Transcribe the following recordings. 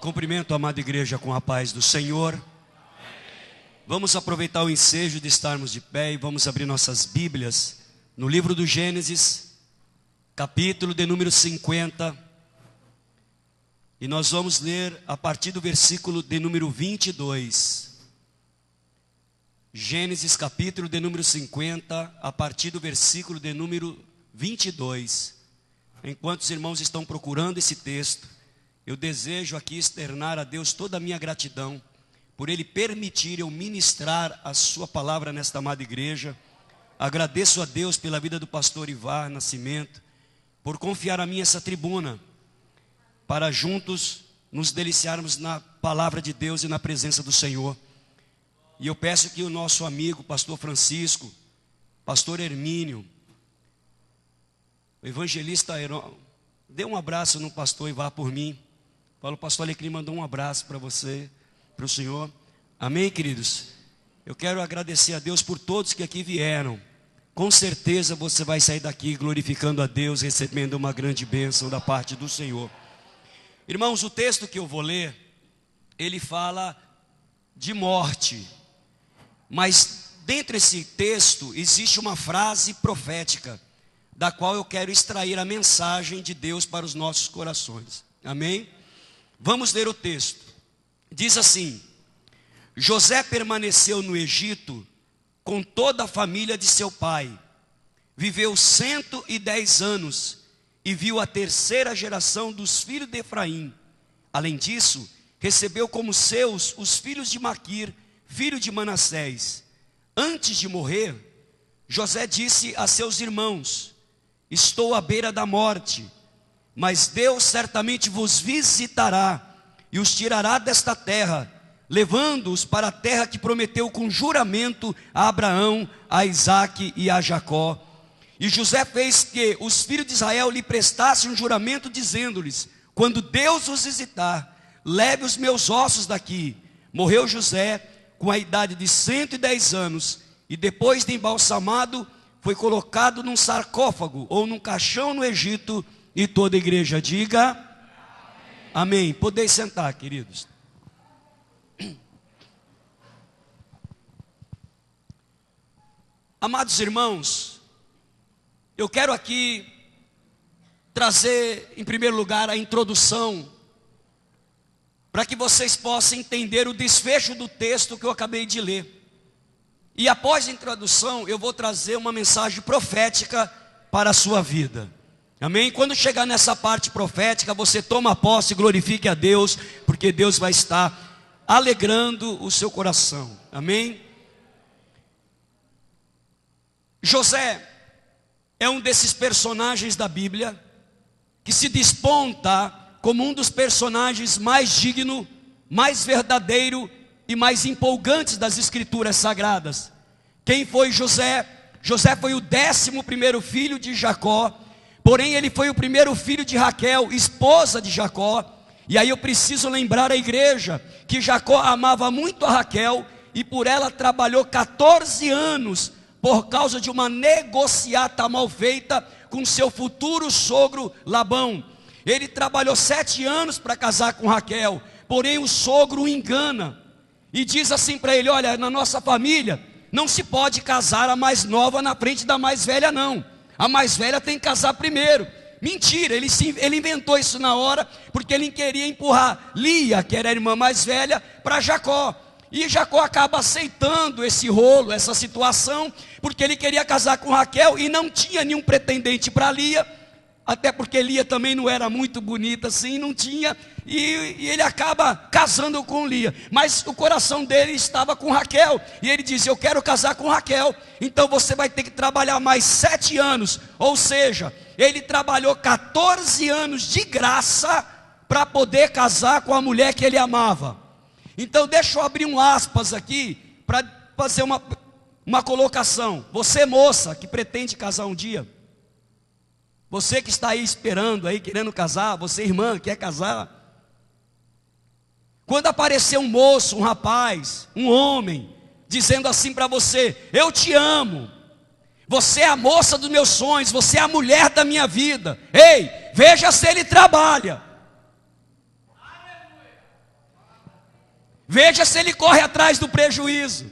Cumprimento a amada igreja com a paz do Senhor. Vamos aproveitar o ensejo de estarmos de pé e vamos abrir nossas Bíblias no livro do Gênesis, capítulo de número 50. E nós vamos ler a partir do versículo de número 22. Gênesis, capítulo de número 50, a partir do versículo de número 22. Enquanto os irmãos estão procurando esse texto, eu desejo aqui externar a Deus toda a minha gratidão por Ele permitir eu ministrar a sua palavra nesta amada igreja. Agradeço a Deus pela vida do pastor Ivar Nascimento, por confiar a mim essa tribuna, para juntos nos deliciarmos na palavra de Deus e na presença do Senhor. E eu peço que o nosso amigo, pastor Francisco, pastor Hermínio, o evangelista Heron, dê um abraço no pastor Ivar por mim. Paulo, pastor Alecrim mandou um abraço para você, para o Senhor. Amém, queridos? Eu quero agradecer a Deus por todos que aqui vieram. Com certeza você vai sair daqui glorificando a Deus, recebendo uma grande bênção da parte do Senhor. Irmãos, o texto que eu vou ler, ele fala de morte. Mas dentro desse texto existe uma frase profética, da qual eu quero extrair a mensagem de Deus para os nossos corações. Amém? Vamos ler o texto. Diz assim: José permaneceu no Egito com toda a família de seu pai. Viveu 110 anos e viu a terceira geração dos filhos de Efraim. Além disso, recebeu como seus os filhos de Maquir, filho de Manassés. Antes de morrer, José disse a seus irmãos: estou à beira da morte, mas Deus certamente vos visitará e os tirará desta terra, levando-os para a terra que prometeu com juramento a Abraão, a Isaque e a Jacó. E José fez que os filhos de Israel lhe prestassem um juramento, dizendo-lhes: quando Deus os visitar, leve os meus ossos daqui. Morreu José com a idade de 110 anos, e depois de embalsamado, foi colocado num sarcófago ou num caixão no Egito. E toda a igreja diga amém. Amém. Podeis sentar, queridos. Amados irmãos, eu quero aqui trazer em primeiro lugar a introdução, para que vocês possam entender o desfecho do texto que eu acabei de ler. E após a introdução, eu vou trazer uma mensagem profética para a sua vida. Amém? Quando chegar nessa parte profética, você toma posse e glorifique a Deus, porque Deus vai estar alegrando o seu coração. Amém? José é um desses personagens da Bíblia que se desponta como um dos personagens mais digno, mais verdadeiro e mais empolgantes das Escrituras Sagradas. Quem foi José? José foi o 11º filho de Jacó, porém ele foi o primeiro filho de Raquel, esposa de Jacó. E aí eu preciso lembrar a igreja que Jacó amava muito a Raquel e por ela trabalhou 14 anos por causa de uma negociata mal feita com seu futuro sogro Labão. Ele trabalhou 7 anos para casar com Raquel, porém o sogro o engana e diz assim para ele: olha, na nossa família não se pode casar a mais nova na frente da mais velha não, a mais velha tem que casar primeiro. Mentira, ele inventou isso na hora, porque ele queria empurrar Lia, que era a irmã mais velha, para Jacó. E Jacó acaba aceitando esse rolo, essa situação, porque ele queria casar com Raquel e não tinha nenhum pretendente para Lia, até porque Lia também não era muito bonita assim, não tinha, e ele acaba casando com Lia, mas o coração dele estava com Raquel, e ele diz: eu quero casar com Raquel, então você vai ter que trabalhar mais 7 anos, ou seja, ele trabalhou 14 anos de graça, para poder casar com a mulher que ele amava. Então deixa eu abrir um aspas aqui, para fazer uma colocação. Você moça, que pretende casar um dia, você que está aí esperando, aí querendo casar, você irmã que quer casar, quando aparecer um moço, um rapaz, um homem, dizendo assim para você: eu te amo, você é a moça dos meus sonhos, você é a mulher da minha vida, ei, veja se ele trabalha. Veja se ele corre atrás do prejuízo.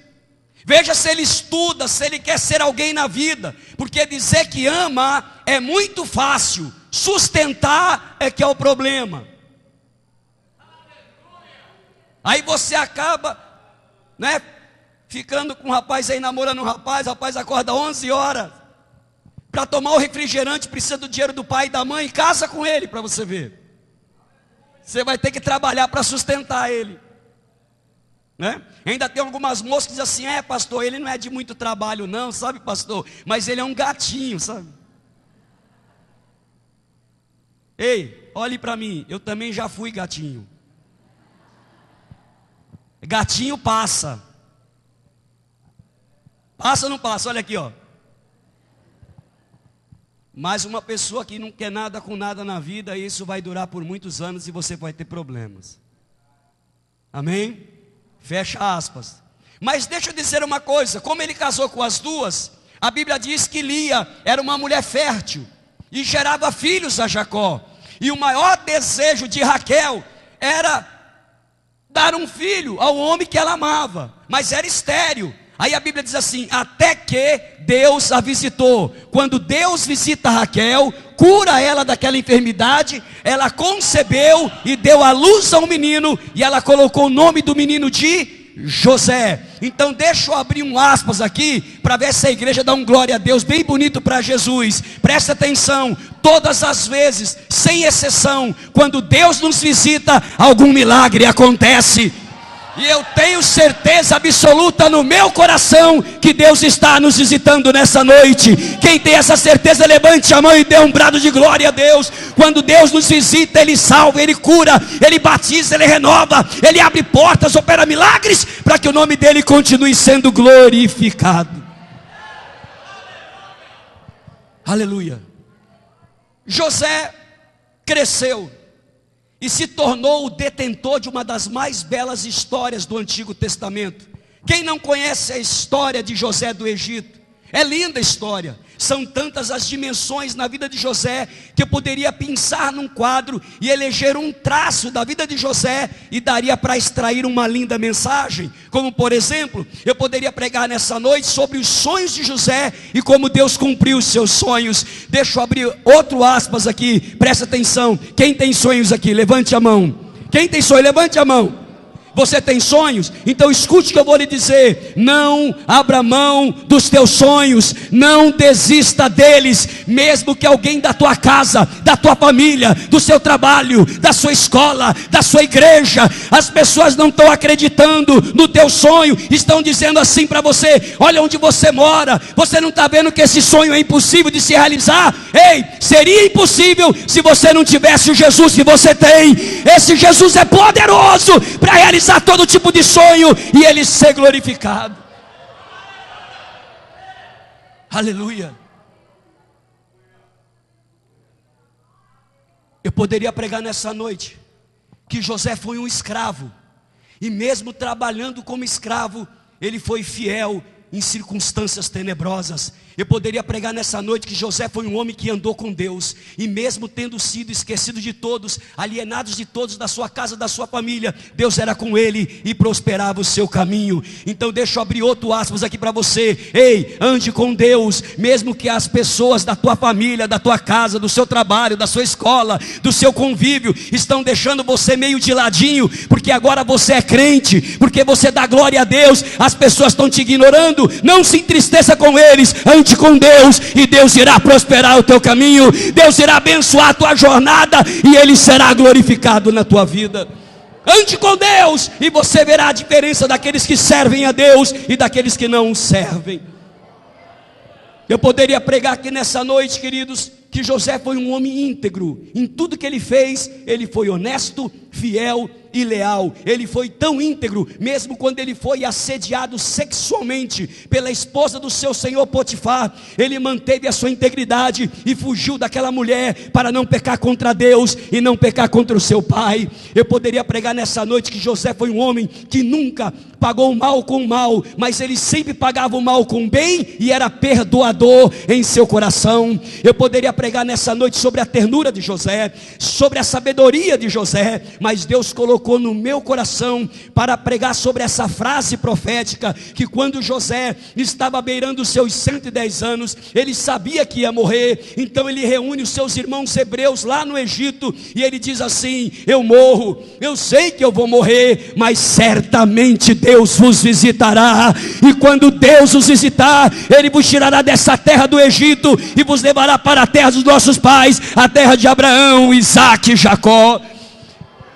Veja se ele estuda, se ele quer ser alguém na vida. Porque dizer que ama é muito fácil. Sustentar é que é o problema. Aí você acaba, né, ficando com um rapaz aí, namorando um rapaz. O rapaz acorda 11 horas. Para tomar o refrigerante precisa do dinheiro do pai e da mãe. Casa com ele para você ver. Você vai ter que trabalhar para sustentar ele, né? Ainda tem algumas moças que dizem assim: pastor, ele não é de muito trabalho não, sabe, pastor? Mas ele é um gatinho, sabe? Ei, olhe para mim, eu também já fui gatinho. Gatinho passa. Passa ou não passa? Olha aqui, ó. Mas uma pessoa que não quer nada com nada na vida, isso vai durar por muitos anos e você vai ter problemas. Amém? Fecha aspas. Mas deixa eu dizer uma coisa: como ele casou com as duas, a Bíblia diz que Lia era uma mulher fértil e gerava filhos a Jacó. E o maior desejo de Raquel era dar um filho ao homem que ela amava, mas era estéril. Aí a Bíblia diz assim: até que Deus a visitou. Quando Deus visita Raquel, cura ela daquela enfermidade, ela concebeu e deu à luz a um menino, e ela colocou o nome do menino de José. Então deixa eu abrir um aspas aqui, para ver se a igreja dá um glória a Deus bem bonito para Jesus. Presta atenção: todas as vezes, sem exceção, quando Deus nos visita, algum milagre acontece. E eu tenho certeza absoluta no meu coração que Deus está nos visitando nessa noite. Quem tem essa certeza, levante a mão e dê um brado de glória a Deus. Quando Deus nos visita, Ele salva, Ele cura, Ele batiza, Ele renova, Ele abre portas, opera milagres, para que o nome dEle continue sendo glorificado. Aleluia. José cresceu e se tornou o detentor de uma das mais belas histórias do Antigo Testamento. Quem não conhece a história de José do Egito? É linda a história. São tantas as dimensões na vida de José, que eu poderia pensar num quadro e eleger um traço da vida de José, e daria para extrair uma linda mensagem. Como por exemplo, eu poderia pregar nessa noite sobre os sonhos de José e como Deus cumpriu os seus sonhos. Deixa eu abrir outro aspas aqui, presta atenção. Quem tem sonhos aqui? Levante a mão. Quem tem sonho? Levante a mão. Você tem sonhos? Então escute o que eu vou lhe dizer: não abra mão dos teus sonhos, não desista deles, mesmo que alguém da tua casa, da tua família, do seu trabalho, da sua escola, da sua igreja, as pessoas não estão acreditando no teu sonho, estão dizendo assim para você: olha onde você mora, você não está vendo que esse sonho é impossível de se realizar? Ei, seria impossível se você não tivesse o Jesus que você tem. Esse Jesus é poderoso para realizar todo tipo de sonho e Ele ser glorificado. Aleluia. Eu poderia pregar nessa noite que José foi um escravo, e mesmo trabalhando como escravo, ele foi fiel em circunstâncias tenebrosas. Eu poderia pregar nessa noite que José foi um homem que andou com Deus, e mesmo tendo sido esquecido de todos, alienados de todos, da sua casa, da sua família, Deus era com ele e prosperava o seu caminho. Então deixa eu abrir outro aspas aqui para você. Ei, ande com Deus, mesmo que as pessoas da tua família, da tua casa, do seu trabalho, da sua escola, do seu convívio, estão deixando você meio de ladinho, porque agora você é crente, porque você dá glória a Deus, as pessoas estão te ignorando. Não se entristeça com eles, ande com Deus, e Deus irá prosperar o teu caminho, Deus irá abençoar a tua jornada, e Ele será glorificado na tua vida. Ande com Deus, e você verá a diferença daqueles que servem a Deus e daqueles que não o servem. Eu poderia pregar aqui nessa noite, queridos, que José foi um homem íntegro. Em tudo que ele fez, ele foi honesto, fiel e leal. Ele foi tão íntegro, mesmo quando ele foi assediado sexualmente pela esposa do seu senhor Potifar, ele manteve a sua integridade e fugiu daquela mulher para não pecar contra Deus e não pecar contra o seu pai. Eu poderia pregar nessa noite que José foi um homem que nunca pagou o mal com o mal, mas ele sempre pagava o mal com o bem e era perdoador em seu coração. Eu poderia pregar nessa noite sobre a ternura de José, sobre a sabedoria de José, mas Deus colocou colocou no meu coração para pregar sobre essa frase profética, que quando José estava beirando os seus 110 anos, ele sabia que ia morrer. Então ele reúne os seus irmãos hebreus lá no Egito, e ele diz assim: eu morro, eu sei que eu vou morrer, mas certamente Deus vos visitará, e quando Deus os visitar, Ele vos tirará dessa terra do Egito, e vos levará para a terra dos nossos pais, a terra de Abraão, Isaque e Jacó.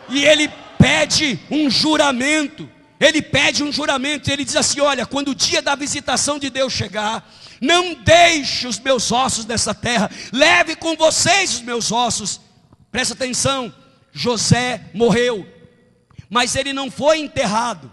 E ele pede um juramento, ele diz assim: olha, quando o dia da visitação de Deus chegar, não deixe os meus ossos dessa terra, leve com vocês os meus ossos. Presta atenção, José morreu, mas ele não foi enterrado,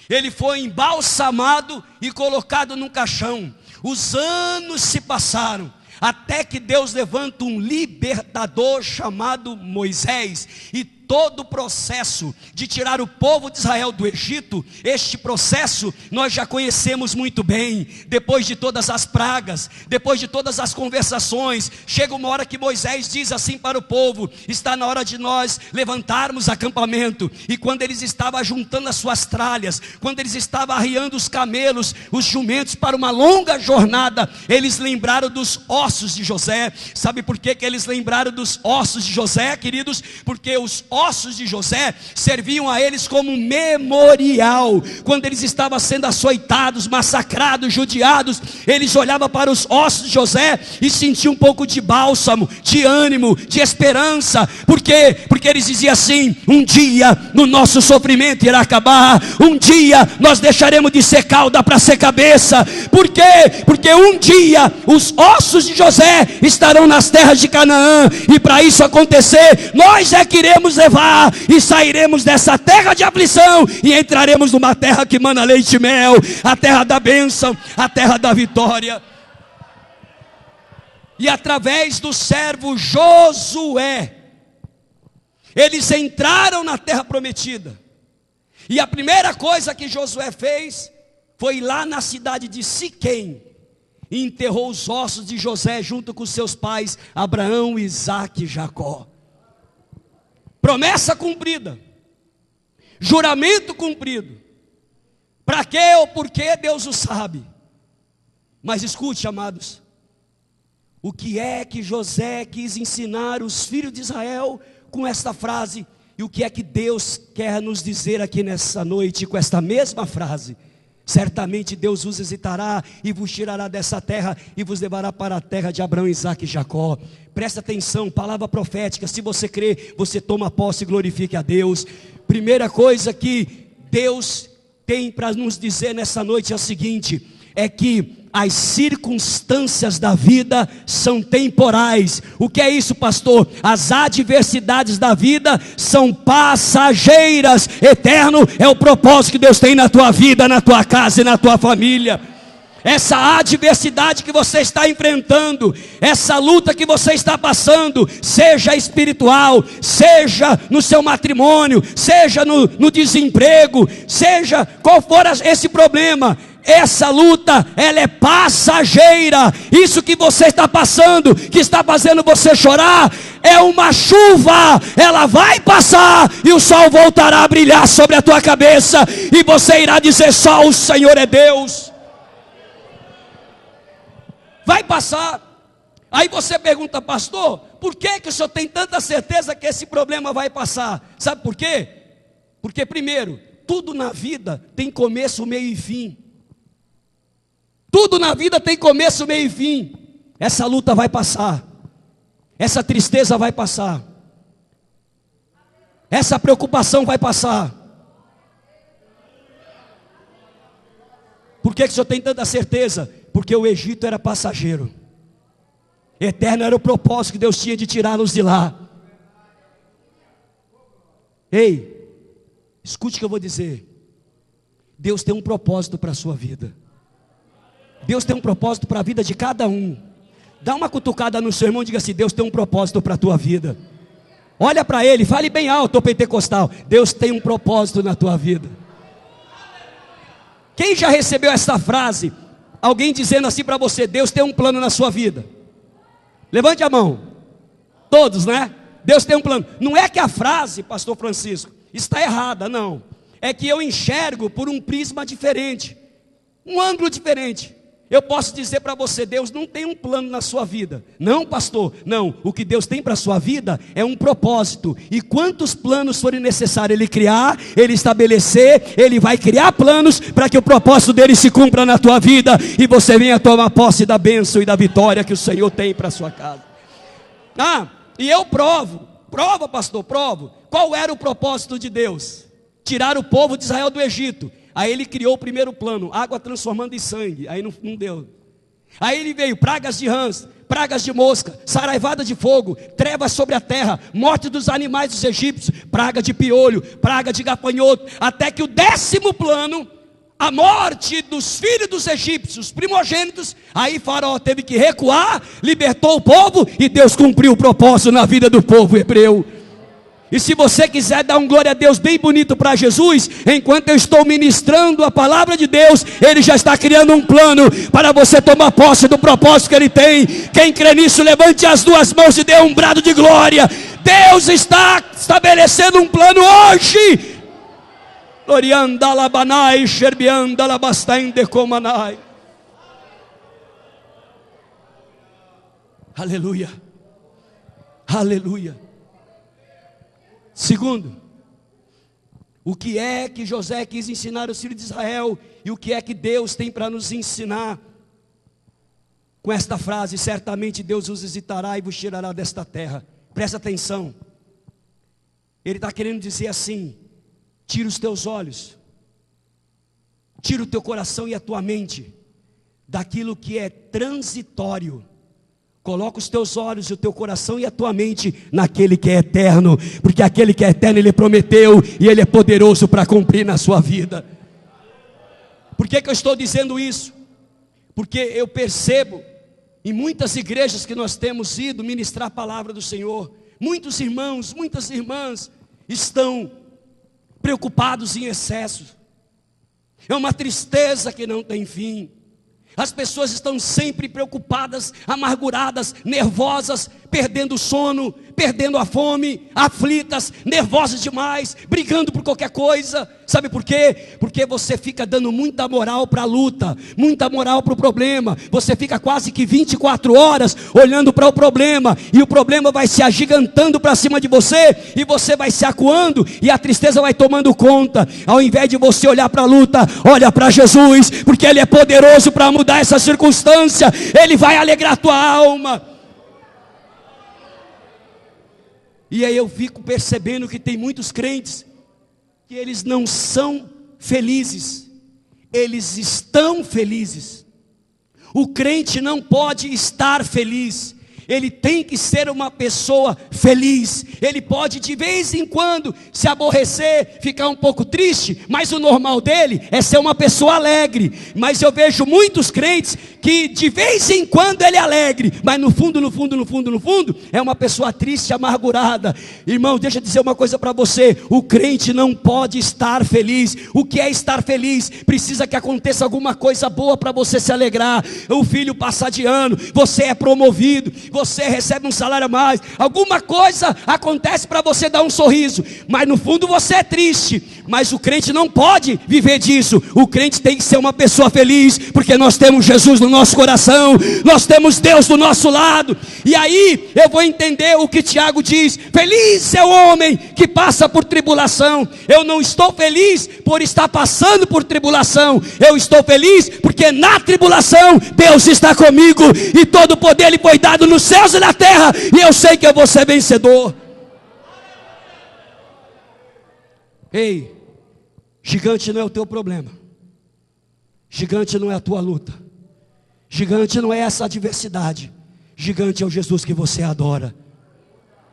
ele foi embalsamado e colocado num caixão. Os anos se passaram, até que Deus levanta um libertador chamado Moisés, e todo o processo de tirar o povo de Israel do Egito, este processo nós já conhecemos muito bem. Depois de todas as pragas, depois de todas as conversações, chega uma hora que Moisés diz assim para o povo: está na hora de nós levantarmos acampamento. E quando eles estavam juntando as suas tralhas, quando eles estavam arriando os camelos, os jumentos para uma longa jornada, eles lembraram dos ossos de José. Sabe por que eles lembraram dos ossos de José, queridos? Porque os ossos de José serviam a eles como memorial. Quando eles estavam sendo açoitados, massacrados, judiados, eles olhavam para os ossos de José e sentiam um pouco de bálsamo, de ânimo, de esperança. Por quê? Porque eles diziam assim: um dia no nosso sofrimento irá acabar, um dia nós deixaremos de ser cauda para ser cabeça. Por quê? Porque um dia os ossos de José estarão nas terras de Canaã, e para isso acontecer, nós é que iremos levar e sairemos dessa terra de aflição e entraremos numa terra que mana leite e mel, a terra da bênção, a terra da vitória. E através do servo Josué, eles entraram na terra prometida. E a primeira coisa que Josué fez foi ir lá na cidade de Siquém e enterrou os ossos de José junto com seus pais Abraão, Isaque e Jacó. Promessa cumprida, juramento cumprido. Para quê ou por quê, Deus o sabe. Mas escute, amados, o que é que José quis ensinar os filhos de Israel com esta frase, e o que é que Deus quer nos dizer aqui nessa noite com esta mesma frase? Certamente Deus vos visitará e vos tirará dessa terra e vos levará para a terra de Abraão, Isaque e Jacó. Presta atenção, palavra profética. Se você crê, você toma posse e glorifique a Deus. Primeira coisa que Deus tem para nos dizer nessa noite é o seguinte: é que as circunstâncias da vida são temporais. O que é isso, pastor? As adversidades da vida são passageiras. Eterno é o propósito que Deus tem na tua vida, na tua casa e na tua família. Essa adversidade que você está enfrentando, essa luta que você está passando, seja espiritual, seja no seu matrimônio, seja no desemprego, seja qual for esse problema, essa luta, ela é passageira. Isso que você está passando, que está fazendo você chorar, é uma chuva, ela vai passar e o sol voltará a brilhar sobre a tua cabeça, e você irá dizer: só o Senhor é Deus. Vai passar. Aí você pergunta: pastor, por que o senhor tem tanta certeza que esse problema vai passar? Sabe por quê? Porque primeiro, tudo na vida tem começo, meio e fim. Tudo na vida tem começo, meio e fim. Essa luta vai passar, essa tristeza vai passar, essa preocupação vai passar. Por que o senhor tem tanta certeza? Porque o Egito era passageiro, eterno era o propósito que Deus tinha de tirá-los de lá. Ei, escute o que eu vou dizer. Deus tem um propósito para a sua vida. Deus tem um propósito para a vida de cada um. Dá uma cutucada no seu irmão e diga assim: Deus tem um propósito para a tua vida. Olha para ele, fale bem alto, ô pentecostal: Deus tem um propósito na tua vida. Quem já recebeu essa frase? Alguém dizendo assim para você: Deus tem um plano na sua vida. Levante a mão. Todos, né? Deus tem um plano. Não é que a frase, pastor Francisco, está errada, não. É que eu enxergo por um prisma diferente, um ângulo diferente. Eu posso dizer para você, Deus não tem um plano na sua vida. Não, pastor, não. O que Deus tem para a sua vida é um propósito. E quantos planos forem necessários Ele criar, Ele estabelecer, Ele vai criar planos para que o propósito dEle se cumpra na tua vida. E você venha tomar posse da bênção e da vitória que o Senhor tem para a sua casa. E eu provo, pastor, provo. Qual era o propósito de Deus? Tirar o povo de Israel do Egito. Aí ele criou o primeiro plano, água transformando em sangue, aí não deu. Aí ele veio, pragas de rãs, pragas de mosca, saraivada de fogo, trevas sobre a terra, morte dos animais dos egípcios, praga de piolho, praga de gafanhoto, até que o 10º plano, a morte dos filhos dos egípcios, primogênitos. Aí Faraó teve que recuar, libertou o povo, e Deus cumpriu o propósito na vida do povo hebreu. E se você quiser dar um glória a Deus bem bonito para Jesus, enquanto eu estou ministrando a palavra de Deus, Ele já está criando um plano para você tomar posse do propósito que Ele tem. Quem crê nisso, levante as duas mãos e dê um brado de glória. Deus está estabelecendo um plano hoje. Glorianda labanai, xerbianda labastende comanai. Aleluia. Aleluia. Segundo, o que é que José quis ensinar aos filhos de Israel e o que é que Deus tem para nos ensinar? Com esta frase, certamente Deus os visitará e vos tirará desta terra. Presta atenção. Ele está querendo dizer assim: tira os teus olhos, tira o teu coração e a tua mente daquilo que é transitório. Coloca os teus olhos, o teu coração e a tua mente naquele que é eterno, porque aquele que é eterno Ele prometeu e Ele é poderoso para cumprir na sua vida. Por que eu estou dizendo isso? Porque eu percebo em muitas igrejas que nós temos ido ministrar a palavra do Senhor, muitos irmãos, muitas irmãs estão preocupados em excesso. É uma tristeza que não tem fim. As pessoas estão sempre preocupadas, amarguradas, nervosas, perdendo o sono, perdendo a fome, aflitas, nervosas demais, brigando por qualquer coisa. Sabe por quê? Porque você fica dando muita moral para a luta, muita moral para o problema. Você fica quase que 24 horas olhando para o problema, e o problema vai se agigantando para cima de você, e você vai se acuando, e a tristeza vai tomando conta. Ao invés de você olhar para a luta, olha para Jesus, porque Ele é poderoso para mudar essa circunstância. Ele vai alegrar a tua alma. E aí eu fico percebendo que tem muitos crentes que eles não são felizes, eles estão felizes. O crente não pode estar feliz, ele tem que ser uma pessoa feliz. Ele pode de vez em quando se aborrecer, ficar um pouco triste, mas o normal dele é ser uma pessoa alegre. Mas eu vejo muitos crentes que de vez em quando ele é alegre, mas no fundo, é uma pessoa triste, amargurada. Irmão, deixa eu dizer uma coisa para você: o crente não pode estar feliz. O que é estar feliz? Precisa que aconteça alguma coisa boa para você se alegrar. O filho passa de ano, você é promovido, você recebe um salário a mais, alguma coisa acontece para você dar um sorriso, mas no fundo você é triste. Mas o crente não pode viver disso. O crente tem que ser uma pessoa feliz, porque nós temos Jesus no nosso coração, nós temos Deus do nosso lado. E aí eu vou entender o que Tiago diz: feliz é o homem que passa por tribulação. Eu não estou feliz por estar passando por tribulação, eu estou feliz porque na tribulação Deus está comigo, e todo o poder lhe foi dado nos céus e na terra, e eu sei que eu vou ser vencedor. Ei, gigante não é o teu problema, gigante não é a tua luta, gigante não é essa adversidade, gigante é o Jesus que você adora.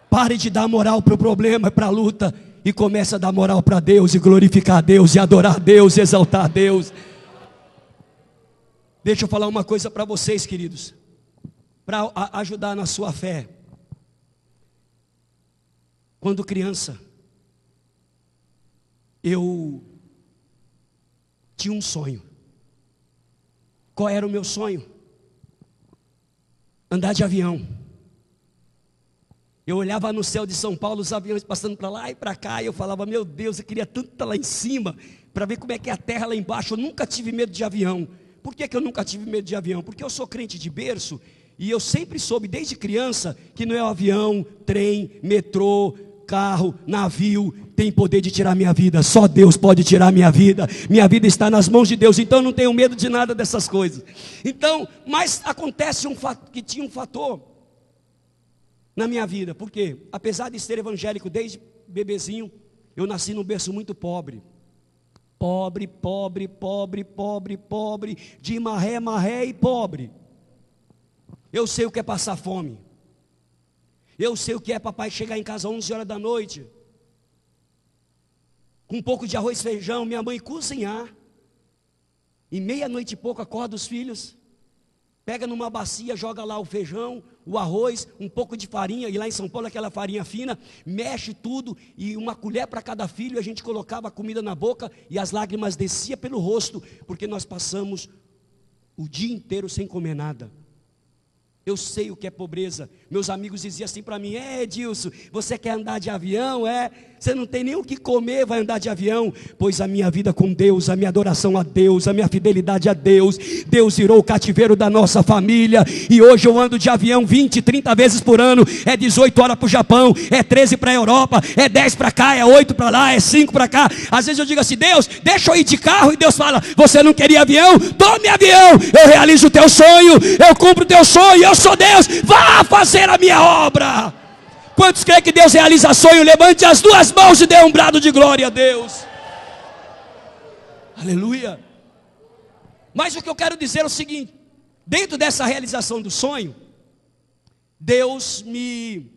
Pare de dar moral para o problema, para a luta, e comece a dar moral para Deus, e glorificar a Deus, e adorar a Deus, e exaltar a Deus. Deixa eu falar uma coisa para vocês, queridos, para ajudar na sua fé. Quando criança, eu tinha um sonho. Qual era o meu sonho? Andar de avião. Eu olhava no céu de São Paulo, os aviões passando para lá e para cá, e eu falava, meu Deus, eu queria tanto estar lá em cima, para ver como é que é a terra lá embaixo. Eu nunca tive medo de avião. Por que eu nunca tive medo de avião? Porque eu sou crente de berço, e eu sempre soube, desde criança, que não é o avião, trem, metrô, carro, navio, tem poder de tirar minha vida. Só Deus pode tirar minha vida. Minha vida está nas mãos de Deus, então eu não tenho medo de nada dessas coisas. Então, mas acontece que tinha um fator na minha vida. Por quê? Apesar de ser evangélico desde bebezinho, eu nasci num berço muito pobre. Pobre, pobre, pobre, pobre, pobre, de marré, marré e pobre. Eu sei o que é passar fome. Eu sei o que é papai chegar em casa às 11 horas da noite, com um pouco de arroz e feijão, minha mãe cozinhar, e meia-noite e pouco acorda os filhos, pega numa bacia, joga lá o feijão, o arroz, um pouco de farinha, e lá em São Paulo aquela farinha fina, mexe tudo, e uma colher para cada filho, e a gente colocava a comida na boca, e as lágrimas desciam pelo rosto, porque nós passamos o dia inteiro sem comer nada. Eu sei o que é pobreza. Meus amigos diziam assim para mim, Edilson, você quer andar de avião? Você não tem nem o que comer, vai andar de avião. Pois a minha vida com Deus, a minha adoração a Deus, a minha fidelidade a Deus, Deus tirou o cativeiro da nossa família, e hoje eu ando de avião 20, 30 vezes por ano, 18 horas para o Japão, 13 para a Europa, 10 para cá, 8 para lá, 5 para cá. Às vezes eu digo assim, Deus, deixa eu ir de carro, e Deus fala, você não queria avião? Tome avião, eu realizo o teu sonho, eu cumpro o teu sonho, eu sou Deus, vá fazer a minha obra. Quantos creem que Deus realiza sonho? Levante as duas mãos e dê um brado de glória a Deus. Aleluia. Mas o que eu quero dizer é o seguinte, dentro dessa realização do sonho, Deus me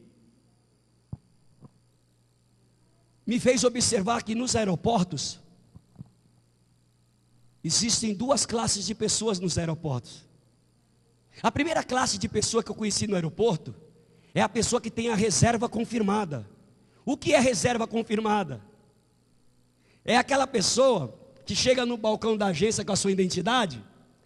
fez observar que nos aeroportos existem duas classes de pessoas nos aeroportos. A primeira classe de pessoa que eu conheci no aeroporto é a pessoa que tem a reserva confirmada. O que é reserva confirmada? É aquela pessoa que chega no balcão da agência com a sua identidade,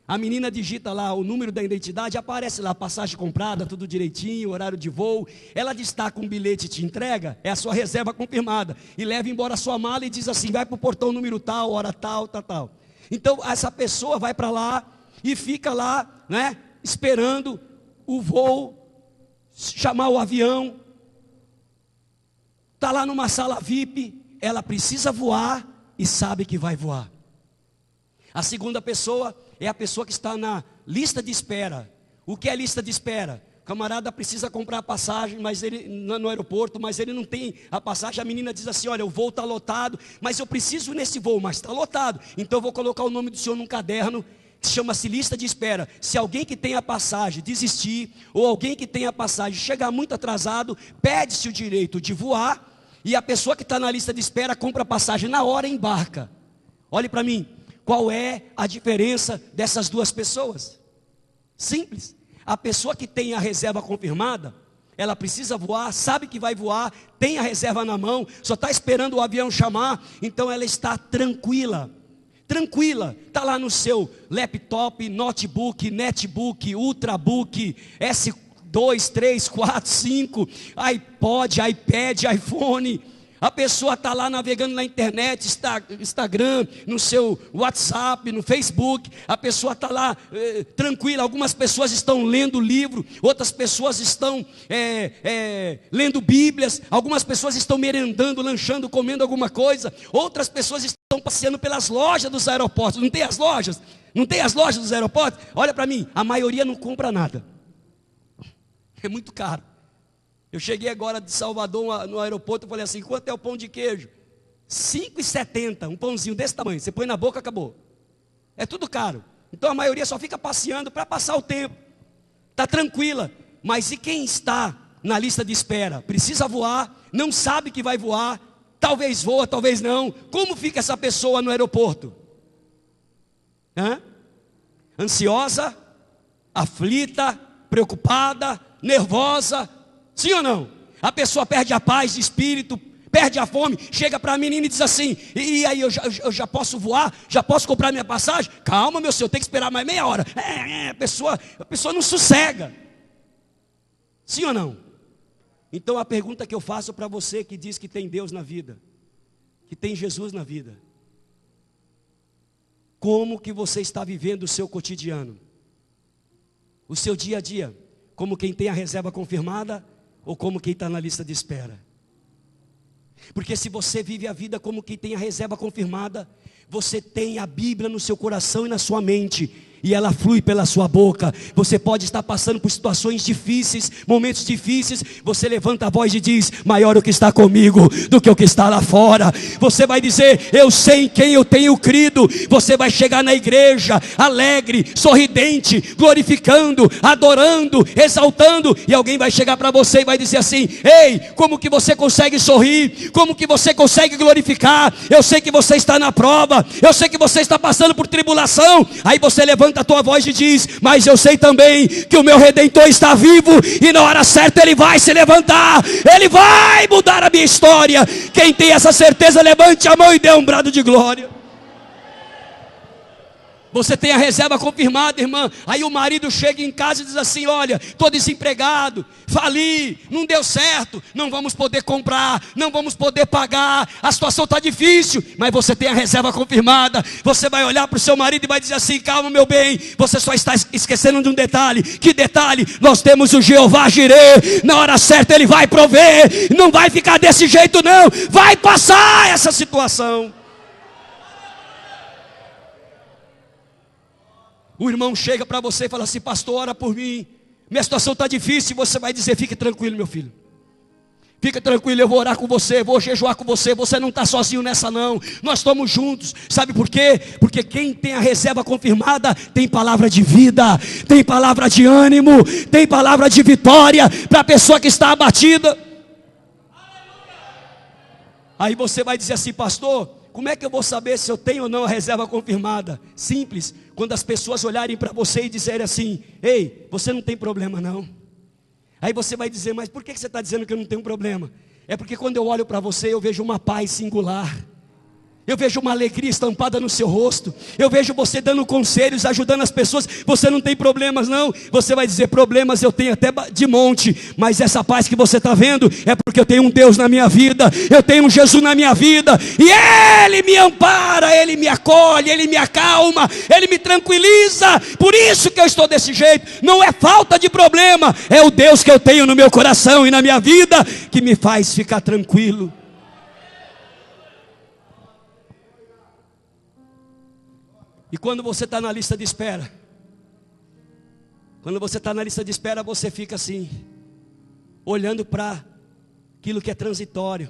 a menina digita lá o número da identidade, aparece lá passagem comprada, tudo direitinho, horário de voo, ela destaca um bilhete e te entrega, é a sua reserva confirmada, e leva embora a sua mala e diz assim, vai para o portão número tal, hora tal, tal, tal. Então essa pessoa vai para lá e fica lá, né, esperando o voo, chamar o avião, está lá numa sala VIP, ela precisa voar e sabe que vai voar. A segunda pessoa é a pessoa que está na lista de espera. O que é lista de espera? O camarada precisa comprar a passagem, mas ele no aeroporto, mas ele não tem a passagem. A menina diz assim, olha, o voo está lotado, mas eu preciso ir nesse voo, mas está lotado, então eu vou colocar o nome do senhor num caderno, chama-se lista de espera. Se alguém que tem a passagem desistir, ou alguém que tem a passagem chegar muito atrasado, pede-se o direito de voar, e a pessoa que está na lista de espera compra a passagem na hora e embarca. Olhe para mim, qual é a diferença dessas duas pessoas? Simples. A pessoa que tem a reserva confirmada, ela precisa voar, sabe que vai voar, tem a reserva na mão, só está esperando o avião chamar, então ela está tranquila. Tranquila, está lá no seu laptop, notebook, netbook, ultrabook, S2, 3, 4, 5, iPod, iPad, iPhone. A pessoa está lá navegando na internet, Instagram, no seu WhatsApp, no Facebook. A pessoa está lá tranquila. Algumas pessoas estão lendo livro, outras pessoas estão lendo Bíblias, algumas pessoas estão merendando, lanchando, comendo alguma coisa. Outras pessoas estão passeando pelas lojas dos aeroportos. Não tem as lojas? Não tem as lojas dos aeroportos? Olha para mim, a maioria não compra nada. É muito caro. Eu cheguei agora de Salvador no aeroporto e falei assim, quanto é o pão de queijo? R$5,70, um pãozinho desse tamanho, você põe na boca, acabou. É tudo caro. Então a maioria só fica passeando para passar o tempo. Está tranquila. Mas e quem está na lista de espera? Precisa voar, não sabe que vai voar, talvez voa, talvez não. Como fica essa pessoa no aeroporto? Ansiosa, aflita, preocupada, nervosa. Sim ou não? A pessoa perde a paz de espírito, perde a fome, chega para a menina e diz assim, e aí eu já posso voar? Já posso comprar minha passagem? Calma, meu senhor, tem que esperar mais meia hora. A pessoa não sossega. Sim ou não? Então a pergunta que eu faço para você que diz que tem Deus na vida, que tem Jesus na vida: como que você está vivendo o seu cotidiano? O seu dia a dia? Como quem tem a reserva confirmada ou como quem está na lista de espera? Porque se você vive a vida como quem tem a reserva confirmada, você tem a Bíblia no seu coração e na sua mente, e ela flui pela sua boca. Você pode estar passando por situações difíceis, momentos difíceis, você levanta a voz e diz: maior o que está comigo do que o que está lá fora. Você vai dizer: eu sei em quem eu tenho crido. Você vai chegar na igreja alegre, sorridente, glorificando, adorando, exaltando, e alguém vai chegar para você e vai dizer assim: ei, como que você consegue sorrir? Como que você consegue glorificar? Eu sei que você está na prova, eu sei que você está passando por tribulação. Aí você levanta a tua voz e diz: mas eu sei também que o meu Redentor está vivo, e na hora certa Ele vai se levantar, Ele vai mudar a minha história. Quem tem essa certeza, levante a mão e dê um brado de glória. Você tem a reserva confirmada, irmã. Aí o marido chega em casa e diz assim: olha, estou desempregado, fali, não deu certo, não vamos poder comprar, não vamos poder pagar, a situação está difícil. Mas você tem a reserva confirmada. Você vai olhar para o seu marido e vai dizer assim: calma, meu bem, você só está esquecendo de um detalhe. Que detalhe? Nós temos o Jeová Jireh. Na hora certa Ele vai prover. Não vai ficar desse jeito não, vai passar essa situação. O irmão chega para você e fala assim: pastor, ora por mim, minha situação está difícil. Você vai dizer: fique tranquilo, meu filho, fica tranquilo, eu vou orar com você, vou jejuar com você. Você não está sozinho nessa não, nós estamos juntos. Sabe por quê? Porque quem tem a reserva confirmada tem palavra de vida, tem palavra de ânimo, tem palavra de vitória para a pessoa que está abatida. Aí você vai dizer assim: pastor, como é que eu vou saber se eu tenho ou não a reserva confirmada? Simples, quando as pessoas olharem para você e disserem assim: ei, você não tem problema não. Aí você vai dizer: mas por que você está dizendo que eu não tenho problema? É porque quando eu olho para você, eu vejo uma paz singular, eu vejo uma alegria estampada no seu rosto, eu vejo você dando conselhos, ajudando as pessoas. Você não tem problemas não. Você vai dizer: problemas eu tenho até de monte, mas essa paz que você está vendo é porque eu tenho um Deus na minha vida, eu tenho um Jesus na minha vida, e Ele me ampara, Ele me acolhe, Ele me acalma, Ele me tranquiliza. Por isso que eu estou desse jeito. Não é falta de problema, é o Deus que eu tenho no meu coração e na minha vida que me faz ficar tranquilo. E quando você está na lista de espera, você fica assim, olhando para aquilo que é transitório,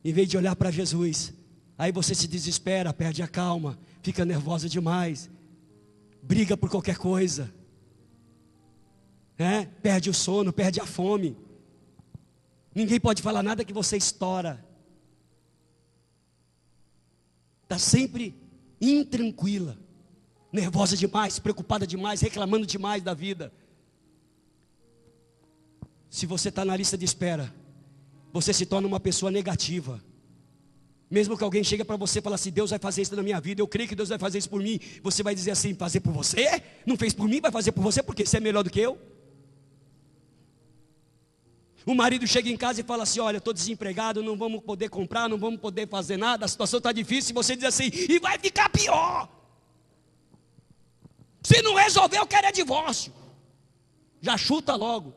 em vez de olhar para Jesus. Aí você se desespera, perde a calma, fica nervosa demais, briga por qualquer coisa, perde o sono, perde a fome. Ninguém pode falar nada que você estoura. Está sempre intranquila, nervosa demais, preocupada demais, reclamando demais da vida. Se você está na lista de espera, você se torna uma pessoa negativa. Mesmo que alguém chegue para você e fale assim: Deus vai fazer isso na minha vida, eu creio que Deus vai fazer isso por mim. Você vai dizer assim: fazer por você? Não fez por mim, vai fazer por você, porque você é melhor do que eu. O marido chega em casa e fala assim: olha, estou desempregado, não vamos poder comprar, não vamos poder fazer nada, a situação está difícil. E você diz assim: e vai ficar pior. Se não resolver, eu quero é divórcio. Já chuta logo,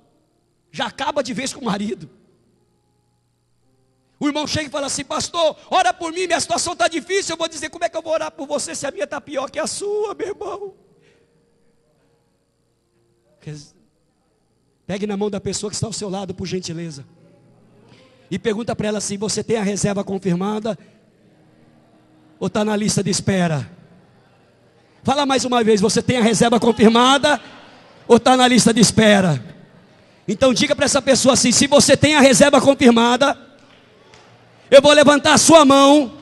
já acaba de vez com o marido. O irmão chega e fala assim: pastor, ora por mim, minha situação está difícil. Eu vou dizer: como é que eu vou orar por você se a minha está pior que a sua, meu irmão? Pegue na mão da pessoa que está ao seu lado, por gentileza, e pergunta para ela assim: você tem a reserva confirmada ou está na lista de espera? Fala mais uma vez: você tem a reserva confirmada ou está na lista de espera? Então diga para essa pessoa assim: se você tem a reserva confirmada, eu vou levantar a sua mão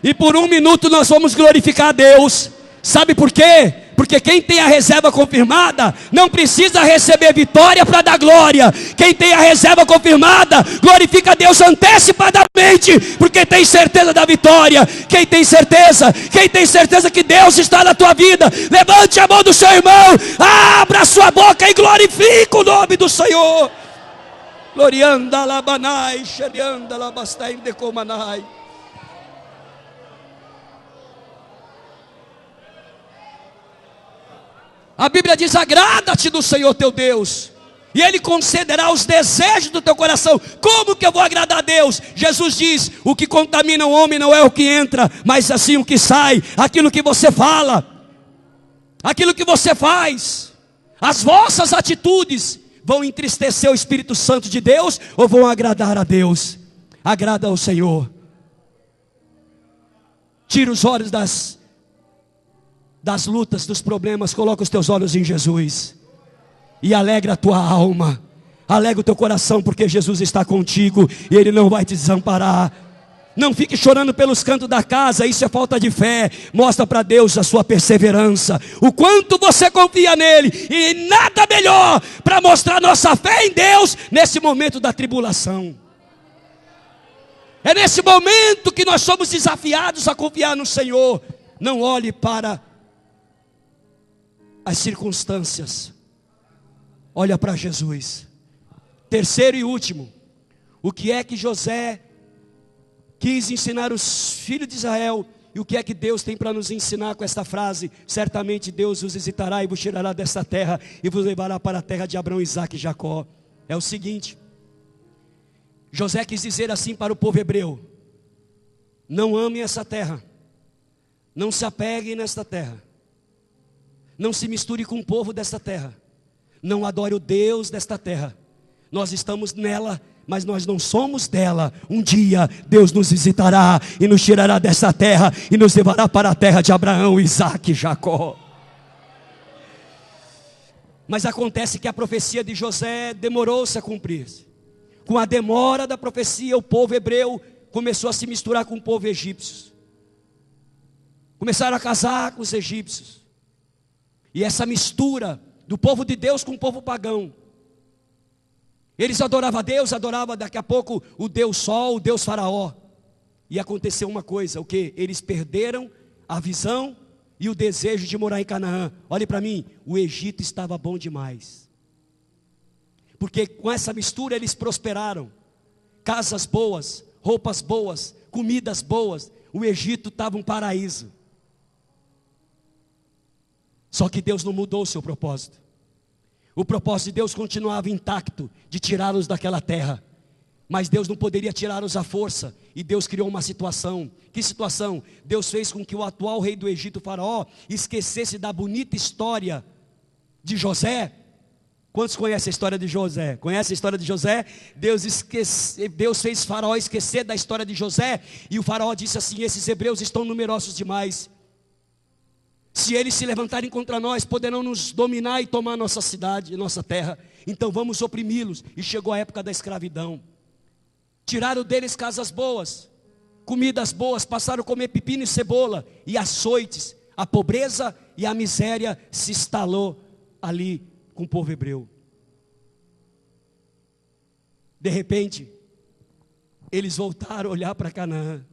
e por 1 minuto nós vamos glorificar a Deus. Sabe por quê? Porque quem tem a reserva confirmada não precisa receber vitória para dar glória. Quem tem a reserva confirmada glorifica a Deus antecipadamente, porque tem certeza da vitória. Quem tem certeza que Deus está na tua vida, levante a mão do seu irmão, abra a sua boca e glorifique o nome do Senhor. Glorianda labanai, xerianda labastai decomanai. A Bíblia diz: agrada-te do Senhor teu Deus, e Ele concederá os desejos do teu coração. Como que eu vou agradar a Deus? Jesus diz: o que contamina o homem não é o que entra, mas assim o que sai, aquilo que você fala, aquilo que você faz. As vossas atitudes vão entristecer o Espírito Santo de Deus ou vão agradar a Deus? Agrada ao Senhor. Tira os olhos das lutas, dos problemas, coloca os teus olhos em Jesus e alegra a tua alma, alegra o teu coração, porque Jesus está contigo e Ele não vai te desamparar. Não fique chorando pelos cantos da casa, isso é falta de fé. Mostra para Deus a sua perseverança, o quanto você confia nele, e nada melhor para mostrar nossa fé em Deus nesse momento da tribulação. É nesse momento que nós somos desafiados a confiar no Senhor. Não olhe para as circunstâncias, olha para Jesus. Terceiro e último, o que é que José quis ensinar os filhos de Israel, e o que é que Deus tem para nos ensinar com esta frase: certamente Deus os visitará e vos tirará desta terra e vos levará para a terra de Abraão, Isaque e Jacó. É o seguinte, José quis dizer assim para o povo hebreu: não amem essa terra, não se apeguem nesta terra, não se misture com o povo desta terra, não adore o Deus desta terra. Nós estamos nela, mas nós não somos dela. Um dia Deus nos visitará e nos tirará dessa terra e nos levará para a terra de Abraão, Isaque e Jacó. Mas acontece que a profecia de José demorou-se a cumprir-se. Com a demora da profecia, o povo hebreu começou a se misturar com o povo egípcio. Começaram a casar com os egípcios. E essa mistura do povo de Deus com o povo pagão, eles adoravam a Deus, adoravam daqui a pouco o Deus Sol, o Deus Faraó. E aconteceu uma coisa, o que? Eles perderam a visão e o desejo de morar em Canaã. Olhe para mim, o Egito estava bom demais. Porque com essa mistura eles prosperaram. Casas boas, roupas boas, comidas boas. O Egito estava um paraíso. Só que Deus não mudou o seu propósito. O propósito de Deus continuava intacto, de tirá-los daquela terra. Mas Deus não poderia tirá-los à força. E Deus criou uma situação. Que situação? Deus fez com que o atual rei do Egito, Faraó, esquecesse da bonita história de José. Quantos conhecem a história de José? Conhece a história de José? Deus fez Faraó esquecer da história de José. E o Faraó disse assim: esses hebreus estão numerosos demais. Se eles se levantarem contra nós, poderão nos dominar e tomar nossa cidade, nossa terra. Então vamos oprimi-los. E chegou a época da escravidão. Tiraram deles casas boas, comidas boas, passaram a comer pepino e cebola e açoites. A pobreza e a miséria se instalou ali com o povo hebreu. De repente, eles voltaram a olhar para Canaã.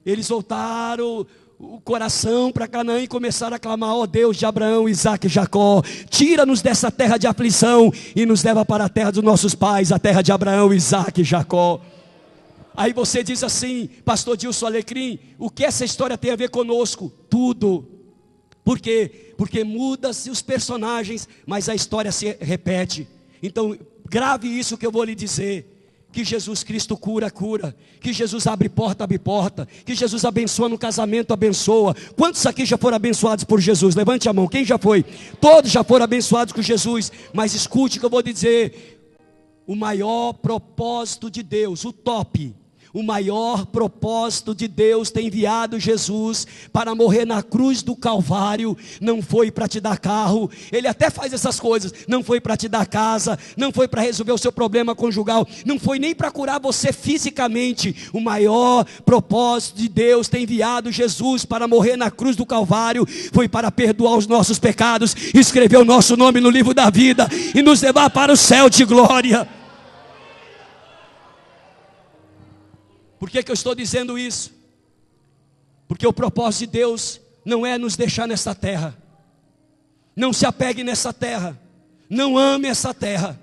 Eles voltaram o coração para Canaã e começaram a clamar: ó Deus de Abraão, Isaque e Jacó, tira-nos dessa terra de aflição e nos leva para a terra dos nossos pais, a terra de Abraão, Isaque e Jacó. Aí você diz assim: pastor Dilson Alecrim, o que essa história tem a ver conosco? Tudo. Por quê? Porque muda-se os personagens, mas a história se repete. Então grave isso que eu vou lhe dizer: que Jesus Cristo cura, que Jesus abre porta, que Jesus abençoa no casamento, abençoa. Quantos aqui já foram abençoados por Jesus? Levante a mão, quem já foi? Todos já foram abençoados com Jesus. Mas escute o que eu vou lhe dizer: o maior propósito de Deus, o top, o maior propósito de Deus ter enviado Jesus para morrer na cruz do Calvário, não foi para te dar carro. Ele até faz essas coisas. Não foi para te dar casa, não foi para resolver o seu problema conjugal, não foi nem para curar você fisicamente. O maior propósito de Deus ter enviado Jesus para morrer na cruz do Calvário foi para perdoar os nossos pecados, escrever o nosso nome no livro da vida e nos levar para o céu de glória. Por que eu estou dizendo isso? Porque o propósito de Deus não é nos deixar nessa terra. Não se apegue nessa terra, não ame essa terra,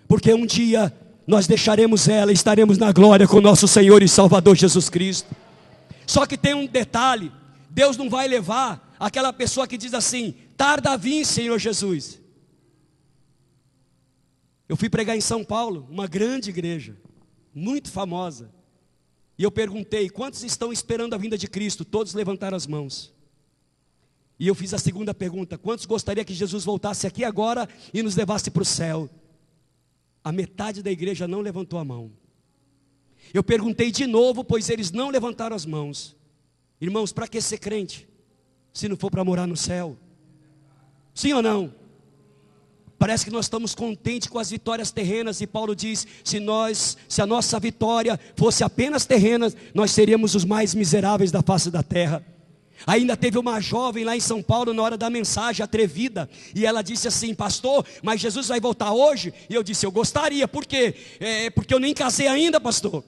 porque um dia nós deixaremos ela e estaremos na glória com nosso Senhor e Salvador Jesus Cristo. Só que tem um detalhe: Deus não vai levar aquela pessoa que diz assim: tarda a vir, Senhor Jesus. Eu fui pregar em São Paulo, uma grande igreja, muito famosa, e eu perguntei: quantos estão esperando a vinda de Cristo? Todos levantaram as mãos. E eu fiz a segunda pergunta: quantos gostaria que Jesus voltasse aqui agora e nos levasse para o céu? A metade da igreja não levantou a mão. Eu perguntei de novo, pois eles não levantaram as mãos. Irmãos, para que ser crente, se não for para morar no céu? Sim ou não? Parece que nós estamos contentes com as vitórias terrenas, e Paulo diz: se a nossa vitória fosse apenas terrena, nós seríamos os mais miseráveis da face da terra. Ainda teve uma jovem lá em São Paulo, na hora da mensagem, atrevida, e ela disse assim: pastor, mas Jesus vai voltar hoje? E eu disse: eu gostaria. Por quê? Porque eu nem casei ainda, pastor.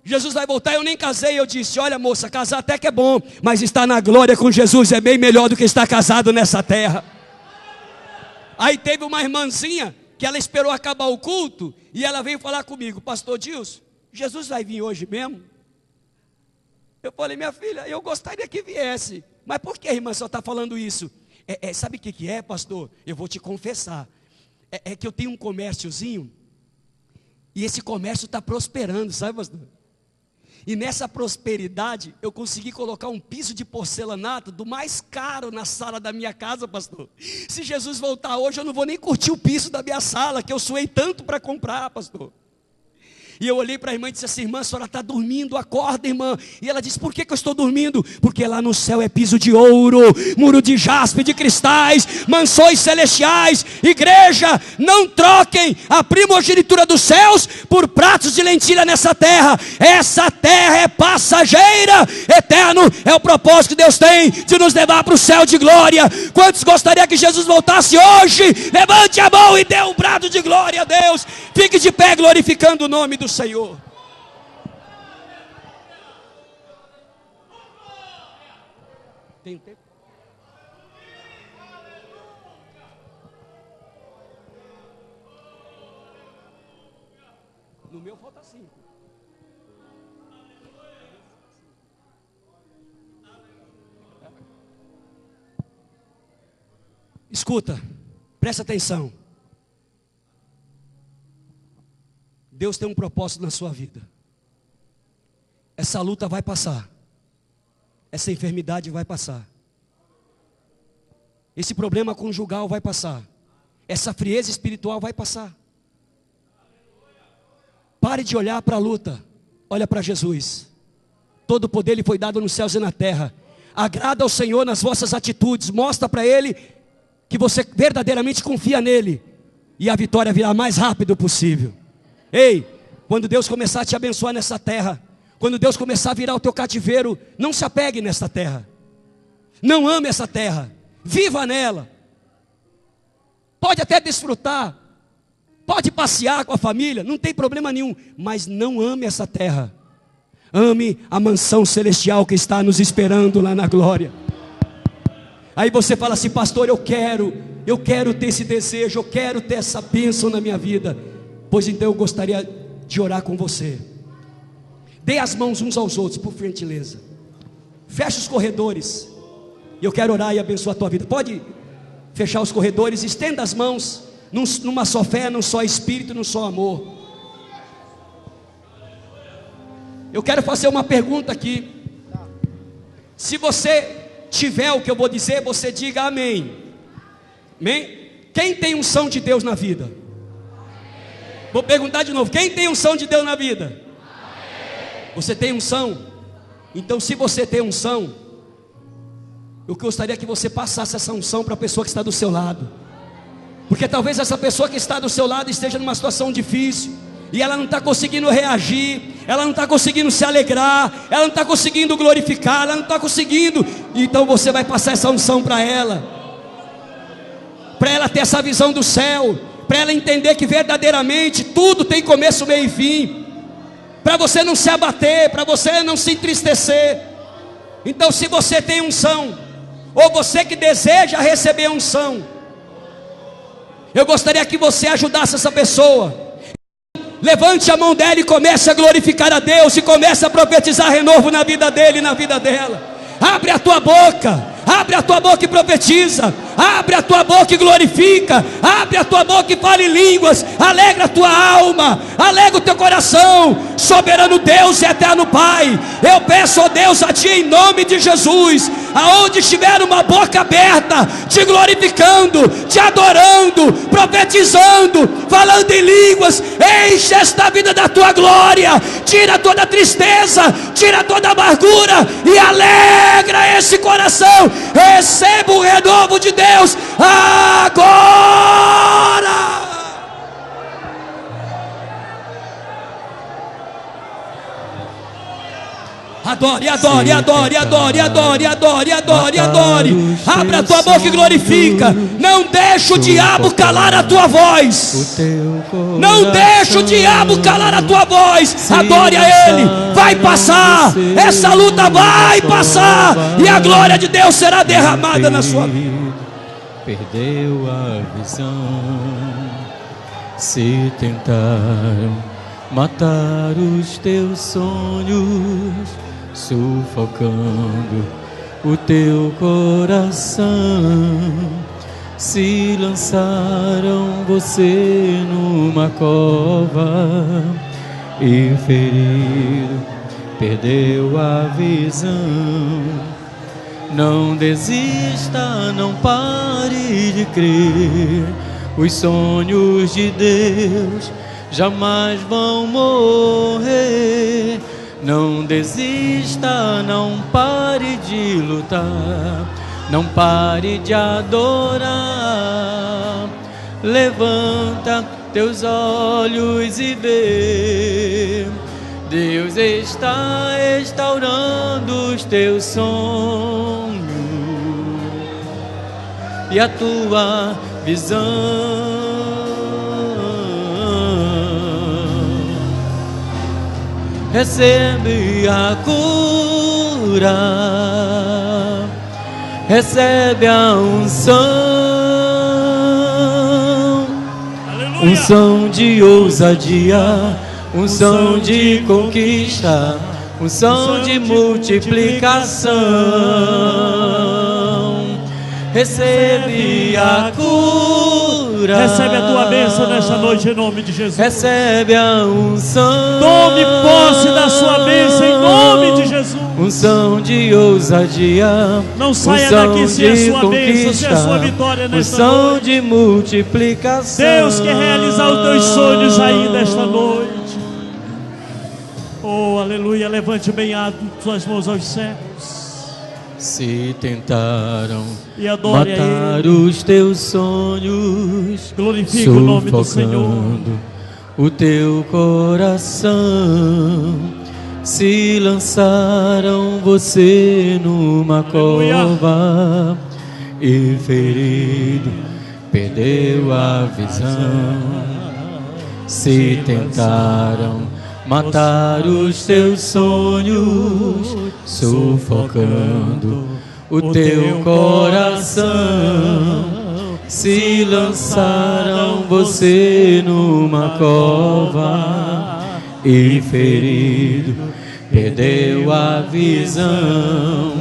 Jesus vai voltar, eu nem casei. Eu disse: olha, moça, casar até que é bom, mas estar na glória com Jesus é bem melhor do que estar casado nessa terra. Aí teve uma irmãzinha que ela esperou acabar o culto, e ela veio falar comigo: pastor Dilson, Jesus vai vir hoje mesmo? Eu falei: minha filha, eu gostaria que viesse. Mas por que a irmã só está falando isso? Sabe o que é, pastor? Eu vou te confessar. É que eu tenho um comérciozinho, e esse comércio está prosperando, sabe, pastor? E nessa prosperidade, eu consegui colocar um piso de porcelanato do mais caro na sala da minha casa, pastor. Se Jesus voltar hoje, eu não vou nem curtir o piso da minha sala, que eu suei tanto para comprar, pastor. E eu olhei para a irmã e disse assim: irmã, a senhora está dormindo, acorda, irmã. E ela disse: por que eu estou dormindo? Porque lá no céu é piso de ouro, muro de jaspe, de cristais, mansões celestiais. Igreja, não troquem a primogenitura dos céus por pratos de lentilha nessa terra. Essa terra é passageira, eterno é o propósito que Deus tem de nos levar para o céu de glória. Quantos gostariam que Jesus voltasse hoje? Levante a mão e dê um brado de glória a Deus. Fique de pé glorificando o nome do Senhor. Tem tempo? No meu falta 5. Escuta, presta atenção. Deus tem um propósito na sua vida. Essa luta vai passar. Essa enfermidade vai passar. Esse problema conjugal vai passar. Essa frieza espiritual vai passar. Pare de olhar para a luta. Olha para Jesus. Todo o poder lhe foi dado nos céus e na terra. Agrada ao Senhor nas vossas atitudes. Mostra para Ele que você verdadeiramente confia nele. E a vitória virá mais rápido possível. Ei, quando Deus começar a te abençoar nessa terra, quando Deus começar a virar o teu cativeiro, não se apegue nessa terra. Não ame essa terra. Viva nela. Pode até desfrutar. Pode passear com a família, não tem problema nenhum. Mas não ame essa terra. Ame a mansão celestial que está nos esperando lá na glória. Aí você fala assim: pastor, eu quero ter esse desejo, eu quero ter essa bênção na minha vida. Pois então eu gostaria de orar com você. Dê as mãos uns aos outros, por gentileza. Feche os corredores. Eu quero orar e abençoar a tua vida. Pode fechar os corredores, estenda as mãos, numa só fé, num só espírito, num só amor. Eu quero fazer uma pergunta aqui. Se você tiver o que eu vou dizer, você diga amém. Amém? Quem tem unção de Deus na vida? Vou perguntar de novo: quem tem unção de Deus na vida? Amém. Você tem unção? Então, se você tem unção, eu gostaria que você passasse essa unção para a pessoa que está do seu lado. Porque talvez essa pessoa que está do seu lado esteja numa situação difícil, e ela não está conseguindo reagir, ela não está conseguindo se alegrar, ela não está conseguindo glorificar, ela não está conseguindo. Então você vai passar essa unção para ela ter essa visão do céu, para ela entender que verdadeiramente tudo tem começo, meio e fim, para você não se abater, para você não se entristecer. Então, se você tem unção, ou você que deseja receber unção, eu gostaria que você ajudasse essa pessoa levante a mão dela e comece a glorificar a Deus, e comece a profetizar renovo na vida dele e na vida dela. Abre a tua boca. Abre a tua boca e profetiza. Abre a tua boca e glorifica. Abre a tua boca e fale em línguas. Alegra a tua alma, alegra o teu coração. Soberano Deus e eterno Pai, eu peço, ó Deus, a Ti em nome de Jesus, aonde estiver uma boca aberta, Te glorificando, Te adorando, profetizando, falando em línguas, enche esta vida da Tua glória. Tira toda a tristeza, tira toda a amargura e alegra esse coração. Receba o renovo de Deus agora. Adore, adore, adore, adore, adore, adore, adore, adore. Abra a tua boca e glorifica. Não deixa o diabo calar a tua voz. Não deixa o diabo calar a tua voz. Adore a Ele. Vai passar. Essa luta vai passar. E a glória de Deus será derramada na sua vida. Perdeu a visão. Se tentaram matar os teus sonhos, sufocando o teu coração, se lançaram você numa cova e ferido, perdeu a visão. Não desista, não pare de crer, os sonhos de Deus jamais vão morrer. Não desista, não pare de lutar, não pare de adorar. Levanta teus olhos e vê, Deus está restaurando os teus sonhos e a tua visão. Recebe a cura, recebe a unção, aleluia. Unção de ousadia, unção de conquista, unção de multiplicação. Recebe a cura, recebe a tua bênção nesta noite em nome de Jesus. Recebe a unção, tome posse da sua bênção em nome de Jesus. Unção de ousadia, não saia daqui sem a sua bênção, sem a sua vitória nesta noite. Unção de multiplicação. Deus quer realizar os teus sonhos aí nesta noite. Oh, aleluia, levante bem as suas mãos aos céus. Se tentaram e adore matar os teus sonhos, glorifica o nome do Senhor. O teu coração, se lançaram você numa cova e ferido, perdeu a visão. Se tentaram matar os teus sonhos, sufocando o teu coração, se lançaram você numa cova e ferido, perdeu a visão.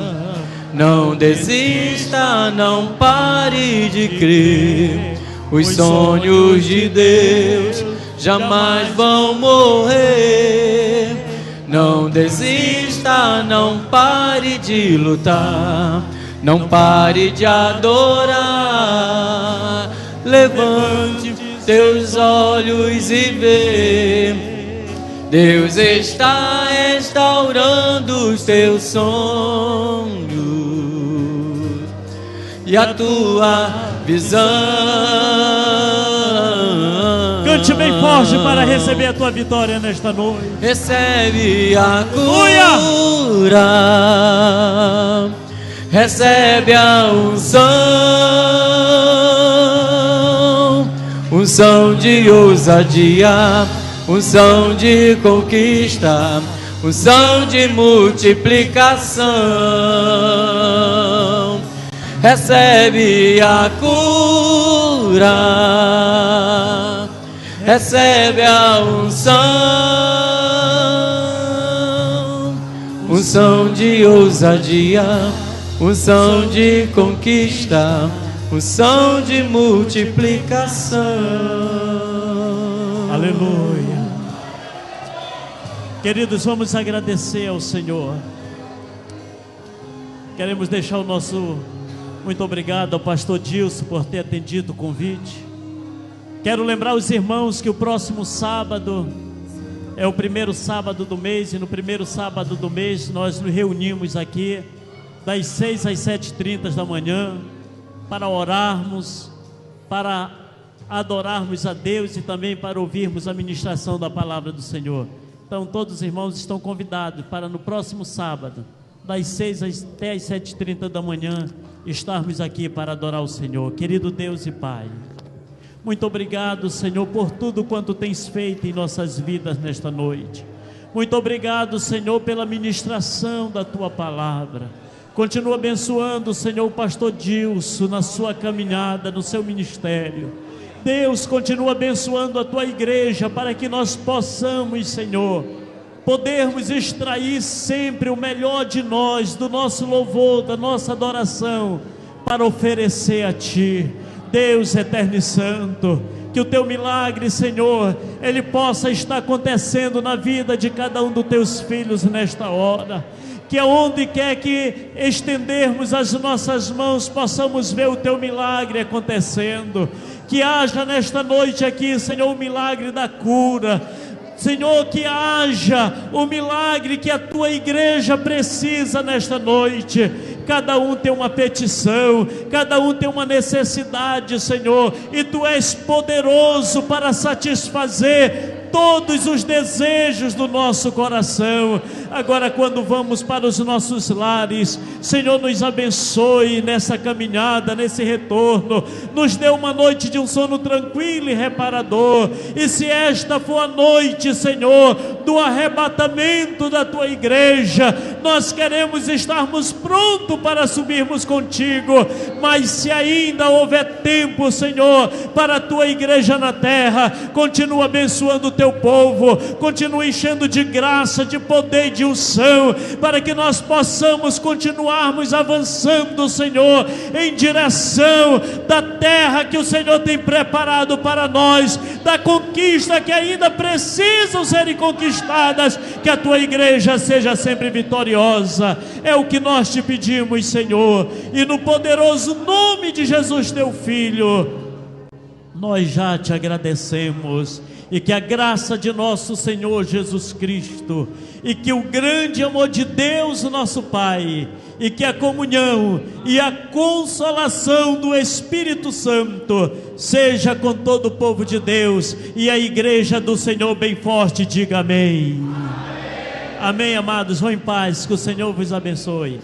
Não desista, não pare de crer, os sonhos de Deus jamais vão morrer. Não desista, não pare de lutar, não pare de adorar. Levante teus olhos e vê, Deus está restaurando os teus sonhos e a tua visão. Cante bem forte para receber a tua vitória nesta noite. Recebe a cura, recebe a unção, unção de ousadia, unção de conquista, unção de multiplicação. Recebe a cura, recebe a unção de ousadia, unção de conquista, unção de multiplicação. Aleluia. Queridos, vamos agradecer ao Senhor. Queremos deixar o nosso muito obrigado ao pastor Dilson por ter atendido o convite. Quero lembrar os irmãos que o próximo sábado é o primeiro sábado do mês, e no primeiro sábado do mês nós nos reunimos aqui das 6 às 7h30 da manhã para orarmos, para adorarmos a Deus e também para ouvirmos a ministração da palavra do Senhor. Então todos os irmãos estão convidados para no próximo sábado, das 6 até as 7h30 da manhã, estarmos aqui para adorar o Senhor. Querido Deus e Pai, muito obrigado, Senhor, por tudo quanto tens feito em nossas vidas nesta noite. Muito obrigado, Senhor, pela ministração da Tua palavra. Continua abençoando, Senhor, o pastor Dilson na sua caminhada, no seu ministério. Deus, continua abençoando a Tua igreja para que nós possamos, Senhor, podermos extrair sempre o melhor de nós, do nosso louvor, da nossa adoração, para oferecer a Ti. Deus eterno e santo, que o Teu milagre, Senhor, ele possa estar acontecendo na vida de cada um dos Teus filhos nesta hora. Que aonde quer que estendermos as nossas mãos, possamos ver o Teu milagre acontecendo. Que haja nesta noite aqui, Senhor, o milagre da cura. Senhor, que haja o milagre que a Tua igreja precisa nesta noite. Cada um tem uma petição, cada um tem uma necessidade, Senhor, e Tu és poderoso para satisfazer todos os desejos do nosso coração. Agora, quando vamos para os nossos lares, Senhor, nos abençoe nessa caminhada, nesse retorno, nos dê uma noite de um sono tranquilo e reparador. E se esta for a noite, Senhor, do arrebatamento da Tua igreja, nós queremos estarmos prontos para subirmos contigo. Mas se ainda houver tempo, Senhor, para a Tua igreja na terra, continua abençoando o Teu povo, continua enchendo de graça, de poder e de unção, para que nós possamos continuarmos avançando, Senhor, em direção da terra que o Senhor tem preparado para nós, da conquista que ainda precisam ser conquistadas, que a Tua igreja seja sempre vitoriosa. É o que nós Te pedimos, Senhor, e no poderoso nome de Jesus, Teu Filho, nós já Te agradecemos. E que a graça de nosso Senhor Jesus Cristo, e que o grande amor de Deus, nosso Pai, e que a comunhão e a consolação do Espírito Santo seja com todo o povo de Deus, e a igreja do Senhor bem forte diga amém. Amém, amados, vão em paz, que o Senhor vos abençoe.